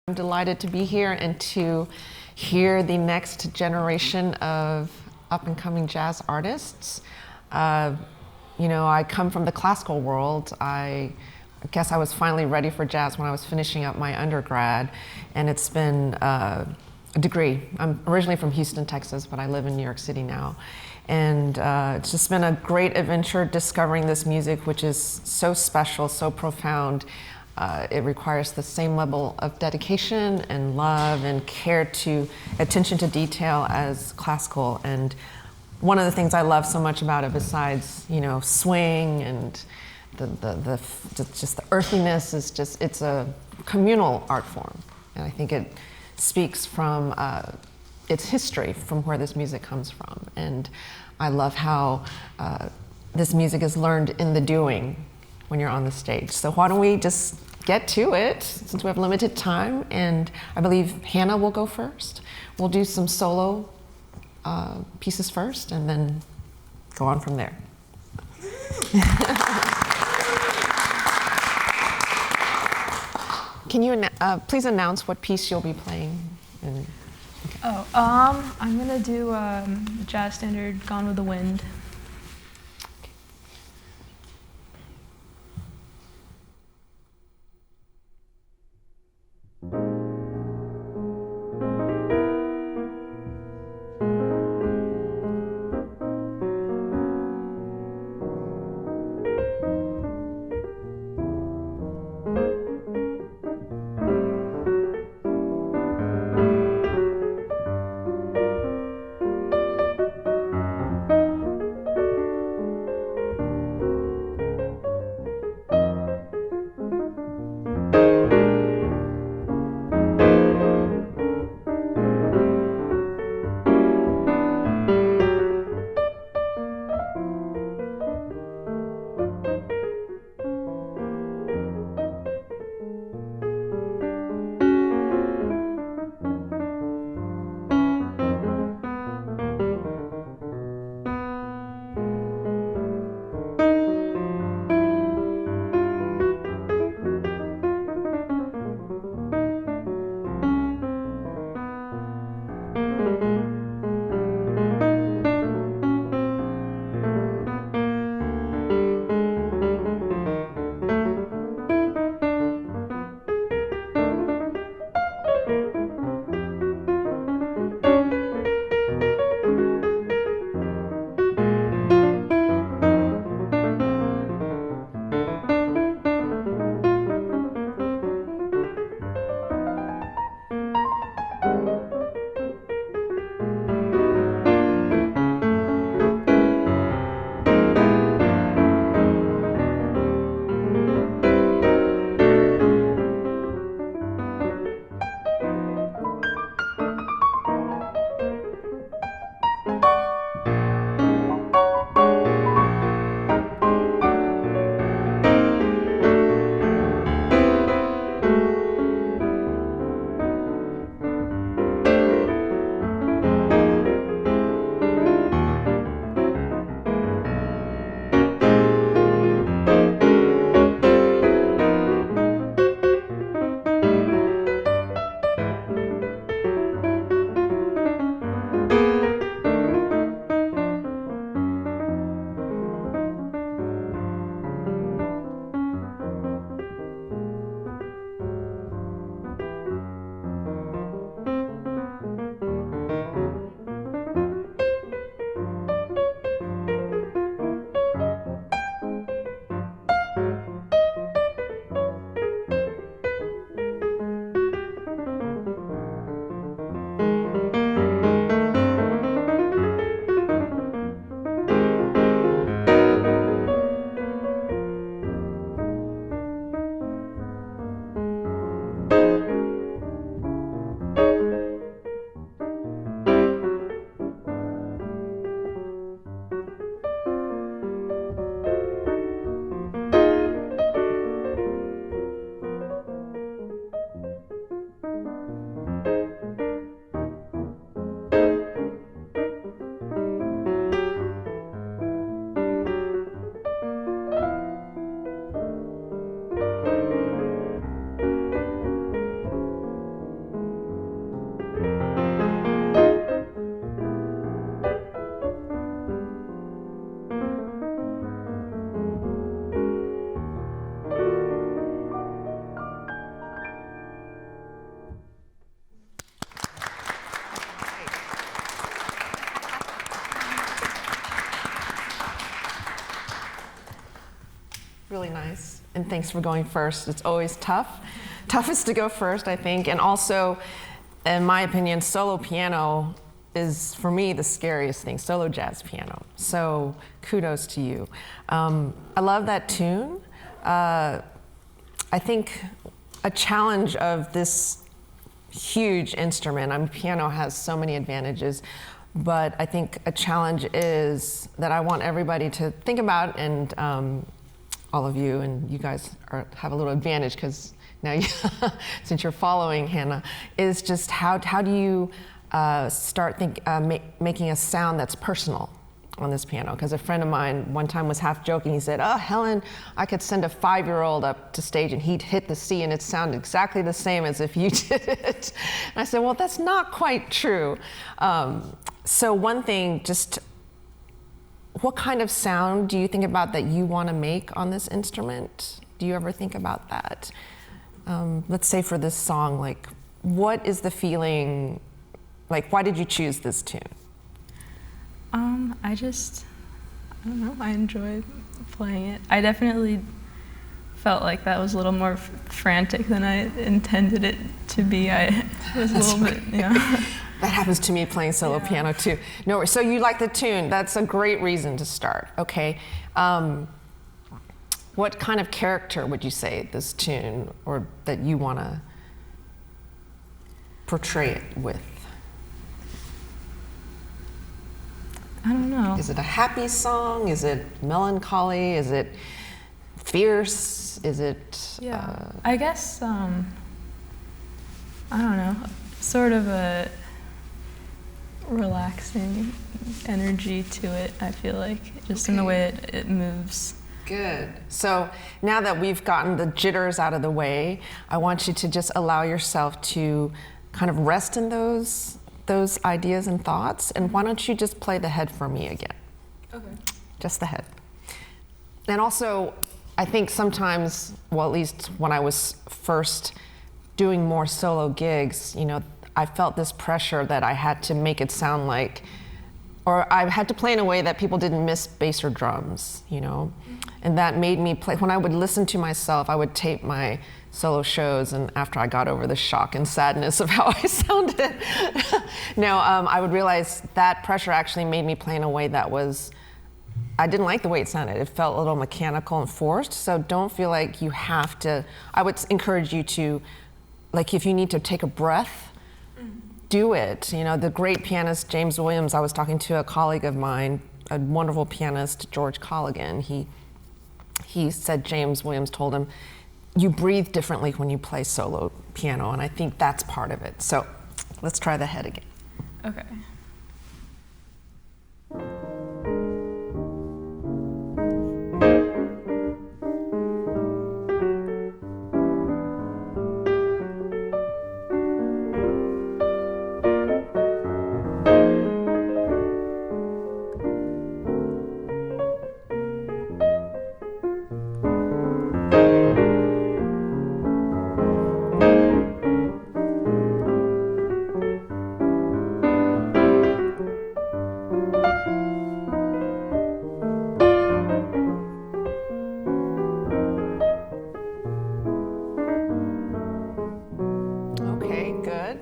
I'm delighted to be here and to hear the next generation of up-and-coming jazz artists. I come from the classical world. I guess I was finally ready for jazz when I was finishing up my undergrad, and it's been a degree. I'm originally from Houston, Texas, but I live in New York City now. And it's just been a great adventure discovering this music, which is so special, so profound. It requires the same level of dedication and love and care to attention to detail as classical. And one of the things I love so much about it, besides swing and just the earthiness, is just it's a communal art form, and I think it speaks from its history, from where this music comes from. And I love how this music is learned in the doing when you're on the stage. So why don't we just get to it, since we have limited time, and I believe Hannah will go first. We'll do some solo pieces first, and then go on from there. Can you please announce what piece you'll be playing? I'm gonna do the jazz standard "Gone with the Wind." really nice. And thanks for going first. It's always tough. Toughest to go first, I think. And also, in my opinion, solo piano is, for me, the scariest thing, solo jazz piano. So kudos to you. I love that tune. I think a challenge of this huge instrument, piano has so many advantages, but I think a challenge is that I want everybody to think about, and all of you, and you guys have a little advantage because now since you're following Hannah, is just how do you start making a sound that's personal on this piano? Because a friend of mine one time was half joking. He said, "Oh, Helen, I could send a 5-year-old up to stage and he'd hit the C and it sounded exactly the same as if you did it." And I said, well, that's not quite true. So one thing, just what kind of sound do you think about that you want to make on this instrument? Do you ever think about that? Let's say for this song, like, what is the feeling? Like, why did you choose this tune? I don't know, I enjoy playing it. I definitely felt like that was a little more frantic than I intended it to be. I was a little bit, That happens to me playing solo piano too. No, so you like the tune. That's a great reason to start, okay? What kind of character would you say this tune, or that you want to portray it with? I don't know. Is it a happy song? Is it melancholy? Is it fierce? Is it... I guess, I don't know, sort of a relaxing energy to it, I feel like, just in the way it moves. Good. So now that we've gotten the jitters out of the way, I want you to just allow yourself to kind of rest in those ideas and thoughts. And why don't you just play the head for me again? Okay. Just the head. And also, I think sometimes, well, at least when I was first doing more solo gigs, I felt this pressure that I had to make it sound like, or I had to play in a way that people didn't miss bass or drums, And that made me play. When I would listen to myself, I would tape my solo shows, and after I got over the shock and sadness of how I sounded, I would realize that pressure actually made me play in a way that I didn't like the way it sounded. It felt a little mechanical and forced, so don't feel like you have to. I would encourage you to, like, if you need to take a breath, do it. The great pianist James Williams, I was talking to a colleague of mine, a wonderful pianist, George Colligan. He said James Williams told him, you breathe differently when you play solo piano, and I think that's part of it. So let's try the head again. Okay.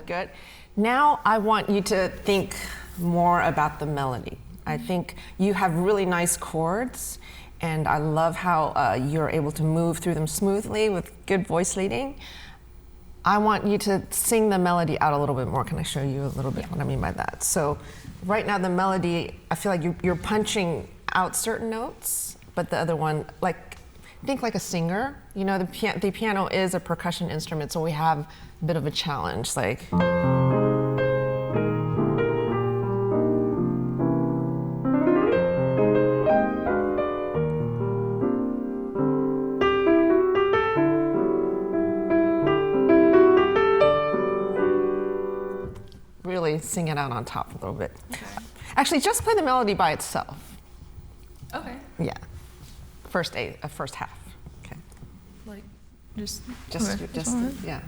Good. Now I want you to think more about the melody. I think you have really nice chords, and I love how you're able to move through them smoothly with good voice leading. I want you to sing the melody out a little bit more. Can I show you a little bit what I mean by that? So right now the melody, I feel like you're punching out certain notes, but the other one, think like a singer. The piano is a percussion instrument, so we have a bit of a challenge, like. Really sing it out on top a little bit. Okay. Actually, just play the melody by itself. Okay. Yeah. First half. Okay. Like, yeah.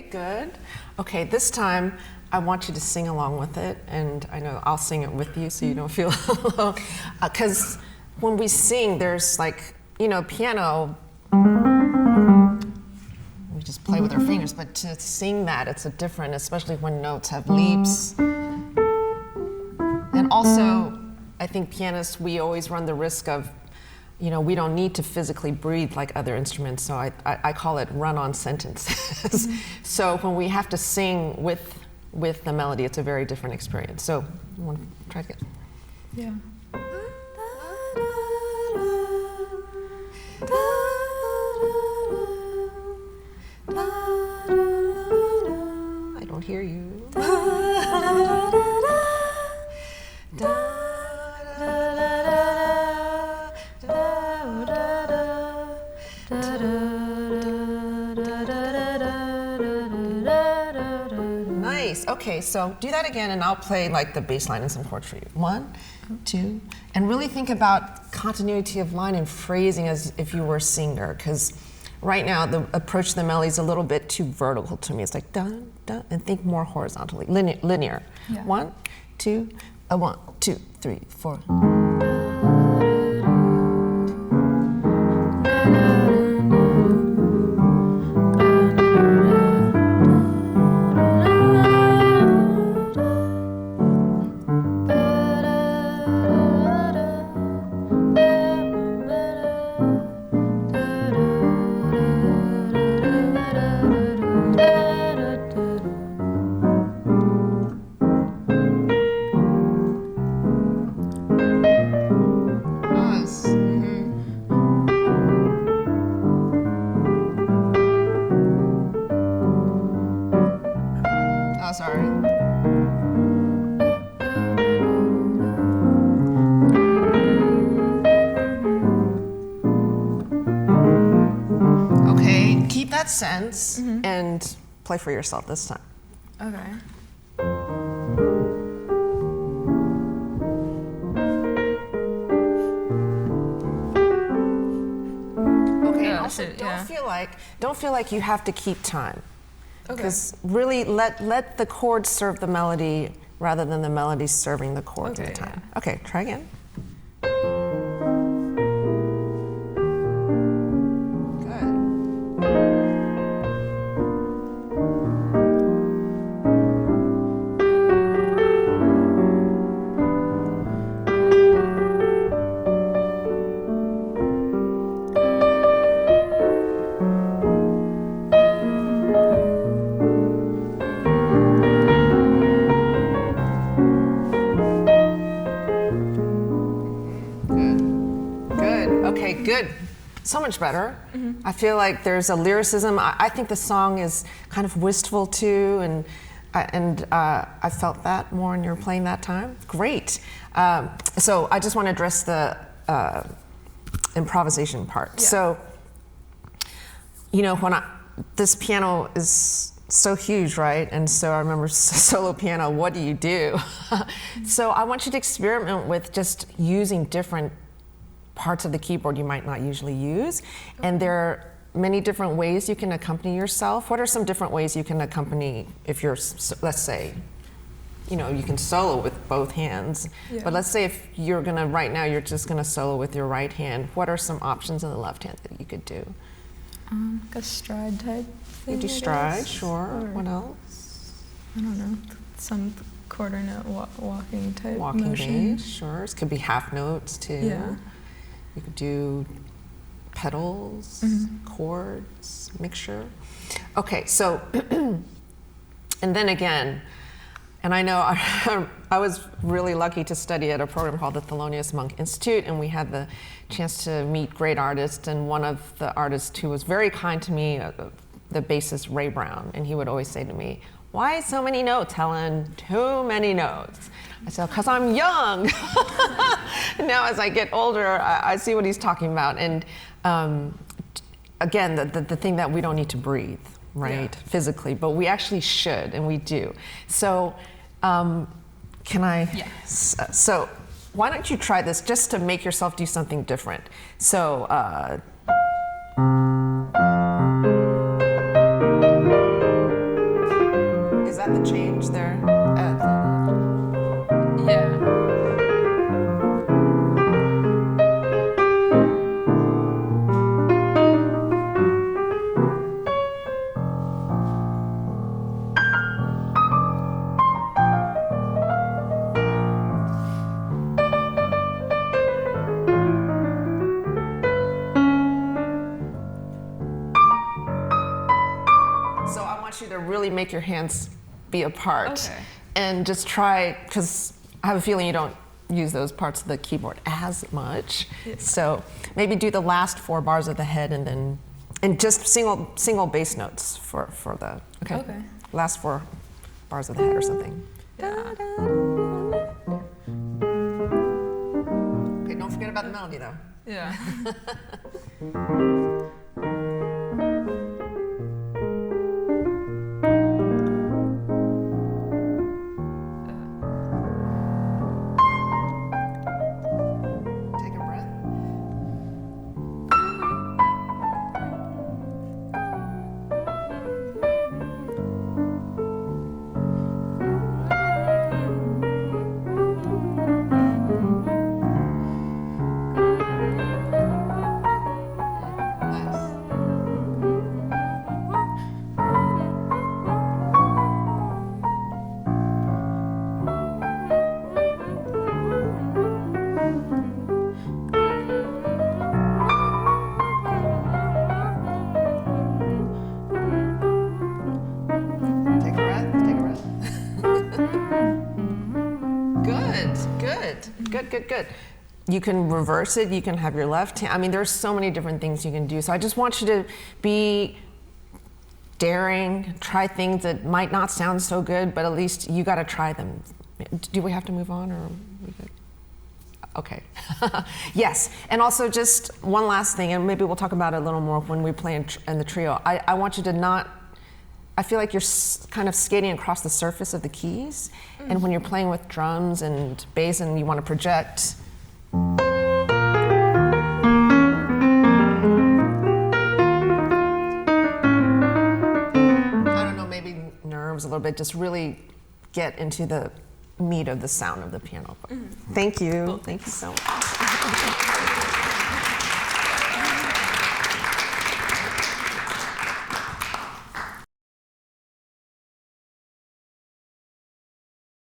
good. Okay, this time I want you to sing along with it, and I know I'll sing it with you so you don't feel alone. Because when we sing, there's like, piano, we just play with our fingers, but to sing that, it's a different, especially when notes have leaps. And also, I think pianists, we always run the risk of, we don't need to physically breathe like other instruments, so I call it run-on sentences. So when we have to sing with the melody, it's a very different experience. So, you want to try it again? Yeah. I don't hear you. Nice. Okay, so do that again, and I'll play like the bass line and some chords for you. 1, 2, and really think about continuity of line and phrasing as if you were a singer, because right now the approach to the melody is a little bit too vertical to me. It's like dun dun, and think more horizontally, linear. Yeah. 1, 2, 1, 2, 3, 4. Oh, sorry. Okay, keep that sense and play for yourself this time. Okay. Okay, Yeah, also shit, don't yeah. feel like you have to keep time. Okay. Because really let the chords serve the melody rather than the melody serving the chords at Okay, the time. yeah. Okay, try again. Okay, good. So much better. I feel like there's a lyricism. I think the song is kind of wistful too, and I felt that more when you were playing that time. Great. So I just want to address the improvisation part. Yeah. So, when this piano is so huge, right? And so I remember solo piano, what do you do? So I want you to experiment with just using different parts of the keyboard you might not usually use. And there are many different ways you can accompany yourself. What are some different ways you can accompany if you're, let's say, you can solo with both hands. Yeah. But let's say if you're gonna, right now, you're just gonna solo with your right hand. What are some options in the left hand that you could do? Like a stride type thing. You do I stride, guess. sure. Or, What else? I don't know. Some quarter note walking type Walking motion. bass, sure. It could be half notes too. Yeah. You could do pedals, chords, mixture. Okay, so, and then again, and I know I was really lucky to study at a program called the Thelonious Monk Institute, and we had the chance to meet great artists, and one of the artists who was very kind to me, the bassist Ray Brown, and he would always say to me, "Why so many notes, Helen? Too many notes." I said, "Because I'm young." Now as I get older, I see what he's talking about. And again, the thing that we don't need to breathe, right, physically, but we actually should, and we do. So can I? Yes. So why don't you try this just to make yourself do something different? So. change there? Yeah. So I want you to really make your hands be apart. Okay. And just try, because I have a feeling you don't use those parts of the keyboard as much. Yeah. So maybe do the last 4 bars of the head and just single bass notes for the, okay? Last 4 bars of the head or something. Yeah. Okay, don't forget about the melody though. Yeah. Take a breath. Nice. Take a breath, take a breath. Good. You can reverse it, you can have your left hand. I mean, there's so many different things you can do. So I just want you to be daring, try things that might not sound so good, but at least you gotta try them. Do we have to move on or are we good? Okay. Yes, and also just one last thing, and maybe we'll talk about it a little more when we play in the trio. I want you to not, I feel like you're kind of skating across the surface of the keys, and when you're playing with drums and bass and you want to project, I don't know, maybe nerves a little bit, just really get into the meat of the sound of the piano. Thank you. Cool. Thank you so much.